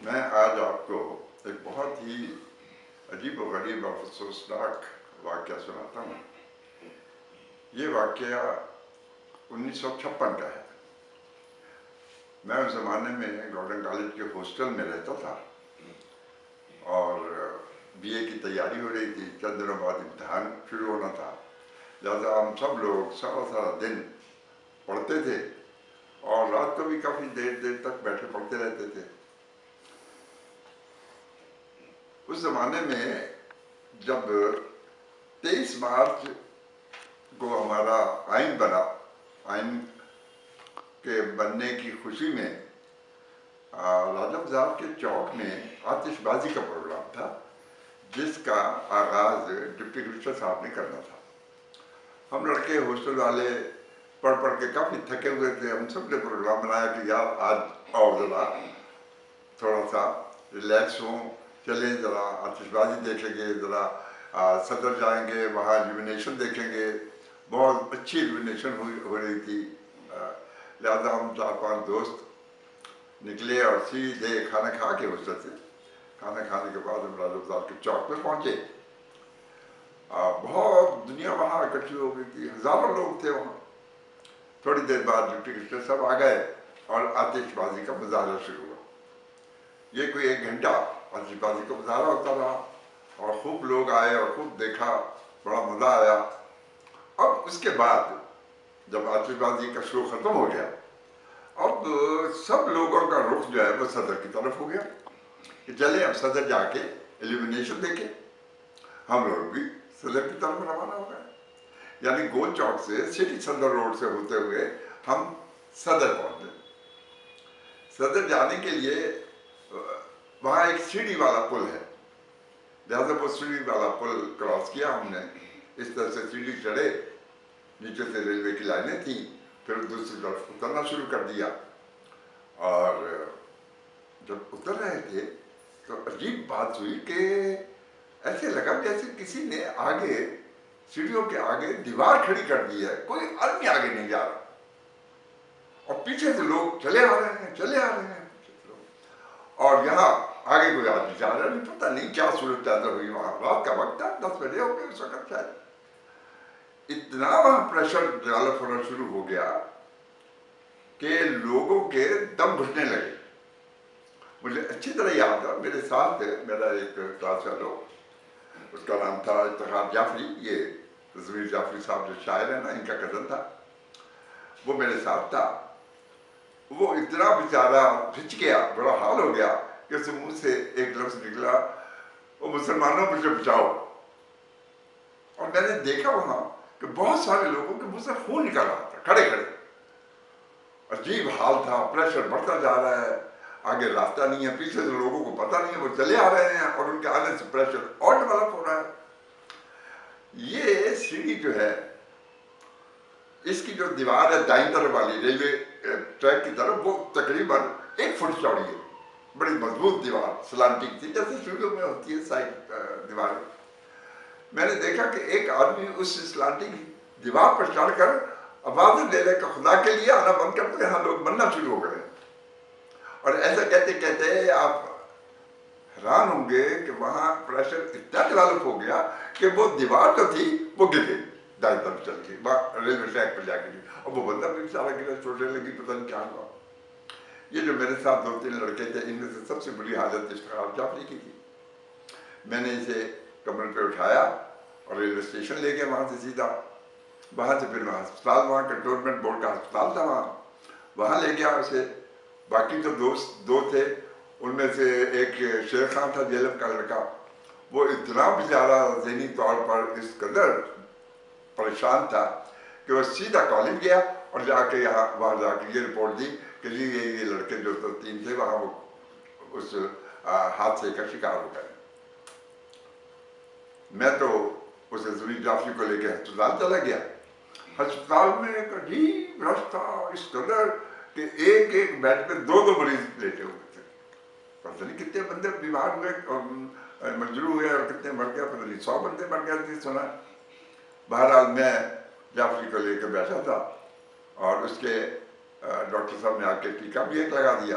میں آج آپ کو ایک بہت ہی عجیب و غریب اور افسوسناک واقعہ سناتا ہوں۔ یہ واقعہ 1956 کا ہے۔ میں اس زمانے میں گورنمنٹ کالج کے ہاسٹل میں رہتا تھا اور بی اے کی تیاری ہو رہی تھی، چند دنوں بعد امتحان شروع ہونا تھا، لہٰذا ہم سب لوگ سارا دن پڑھتے تھے اور رات کو بھی کافی دیر تک بیٹھے پڑھتے رہتے تھے۔ اس زمانے میں جب 23 مارچ کو ہمارا آئین بنا، آئین کے بننے کی خوشی میں راجہ بازار کے چوک میں آتش بازی کا پروگرام تھا، جس کا آغاز ڈپٹی کمشنر صاحب نے کرنا تھا۔ ہم لڑکے ہاسٹل والے پڑھ کے کافی تھکے ہوئے تھے۔ ہم سب نے پروگرام بنایا کہ یار آج آؤ ذرا تھوڑا سا ریلیکس ہوں، چلیں ذرا آتش بازی دیکھیں گے، ذرا صدر جائیں گے، وہاں ایلیمینیشن دیکھیں گے۔ بہت اچھی ایلیمینیشن ہو رہی تھی، لہٰذا ہم 4-5 دوست نکلے اور سیدھے کھانا کھا کے ہاسٹل سے کھانا کھانے کے بعد ہم راجہ بازار کے چوک پہ پہنچے۔ بہت دنیا وہاں اکٹھی ہو گئی تھی، ہزاروں لوگ تھے وہاں۔ تھوڑی دیر بعد ڈپٹی کمشنر صاحب آ گئے اور آتش بازی کا مظاہرہ شروع ہوا۔ یہ کوئی 1 گھنٹہ آتش بازی کا مظاہرہ ہوتا رہا اور خوب لوگ آئے اور خوب دیکھا، بڑا مزہ آیا۔ اب اس کے بعد جب آتش بازی کا شو ختم ہو گیا، اب سب لوگوں کا رخ جو ہے وہ صدر کی طرف ہو گیا کہ چلے اب صدر جا کے ایلیمینیشن دیکھیں۔ ہم لوگ بھی صدر کی طرف روانہ ہو گئے، یعنی گول چوک سے سٹی صدر روڈ سے ہوتے ہوئے ہم صدر پہنچ گئے۔ صدر جانے کے لیے وہاں ایک سیڑھی والا پل ہے، لہٰذا وہ سیڑھی والا پل کراس کیا ہم نے، اس طرح سے سیڑھی چڑھے، نیچے سے ریلوے کی لائنیں تھیں، پھر دوسری طرف اترنا شروع کر دیا۔ اور جب اتر رہے تھے تو عجیب بات ہوئی کہ ایسے لگا جیسے کسی نے آگے سیڑھیوں کے آگے دیوار کھڑی کر دی ہے، کوئی آدمی آگے نہیں جا رہا اور پیچھے سے لوگ چلے آ رہے ہیں اور یہاں آگے کوئی آدمی جا رہا نہیں، پتہ نہیں کیا صورت پیدا ہوئی۔ وہاں رات کا وقت تھا، 10 بجے ہو گئے اس وقت شاید۔ اتنا وہاں پریشر ڈیولپ ہونا شروع ہو گیا کہ لوگوں کے دم گھٹنے لگے۔ مجھے اچھی طرح یاد ہے، میرے ساتھ میرا ایک کلاس فیلو، اس کا نام تھا افتخار جعفری، یہ ضمیر جعفری صاحب جو شاعر ہیں نا، ان کا کزن تھا، وہ میرے ساتھ تھا۔ وہ اتنا بیچارہ رچ گیا، بڑا حال ہو گیا کہ اس منہ سے ایک لفظ نکلا، وہ مسلمانوں مجھے بچاؤ۔ اور میں نے دیکھا وہاں کہ بہت سارے لوگوں کے منہ سے خون نکل رہا تھا کھڑے کھڑے۔ عجیب حال تھا، پریشر بڑھتا جا رہا ہے، آگے راستہ نہیں ہے، پیچھے سے لوگوں کو پتہ نہیں ہے، وہ چلے آ رہے ہیں اور ان کے آنے سے پریشر اور ڈیولپ ہو رہا ہے۔ یہ سیڑھی جو ہے، اس کی جو دیوار ہے دائیں طرف والی ریلوے ٹریک کی طرف، وہ تقریباً 1 فٹ چوڑی ہے، بڑی مضبوط دیوار سلانٹنگ تھی، جیسے سیڑھیوں میں ہوتی ہے سائڈ دیواریں۔ میں نے دیکھا کہ ایک آدمی اس سلانٹنگ دیوار پر چڑھ کر آوازیں دے رہے کہ خدا کے لیے آنا بند کر دو، یہاں لوگ مرنا شروع ہو گئے۔ اور ایسا کہتے کہتے آپ حیران ہوں گے کہ وہاں پریشر اتنا ڈیولپ ہو گیا کہ وہ دیوار جو تھی وہ گر گئی دائیں طرف چل کے، ریلوے ٹریک پر جا کے گری، اور وہ بندہ بھی سارا گرا، چوٹیں لگی، پتہ نہیں کیا ہوا۔ یہ جو میرے ساتھ 2-3 لڑکے تھے، ان میں سے سب سے بری حالت افتخار جعفری کی تھی۔ میں نے اسے کمرے پہ اٹھایا اور ریلوے اسٹیشن لے گیا، وہاں سے سیدھا، وہاں سے پھر وہاں ہسپتال، وہاں کنٹونمنٹ بورڈ کا ہسپتال تھا، وہاں لے گیا اسے۔ باقی جو دوست 2 تھے، ان میں سے ایک شیر خان تھا، جیلم کا لڑکا، وہ اتنا بیچارہ ذہنی طور پر اس قدر پریشان تھا کہ وہ سیدھا کالج گیا اور جا کے وہاں جا کے یہ رپورٹ دی کہ جی یہ لڑکے جو 3 تھے وہاں وہ اس حادثے کا شکار ہو گئے۔ میں تو اسے ضمیر جعفری کو لے کے ہسپتال چلا گیا۔ ہسپتال میں ایک عجیب رش تھا، اس قدر کہ ایک بیڈ پہ 2 مریض لیٹے ہوئے تھے۔ پتہ نہیں کتنے بندے بیمار ہوئے اور مجروح ہوئے اور کتنے مر گئے، پتہ نہیں 100 بندے مر گئے تھے سنا۔ بہرحال میں جعفری کو لے کے بیٹھا تھا اور اس کے ڈاکٹر صاحب نے آ کے ٹیکہ بھی ایک لگا دیا۔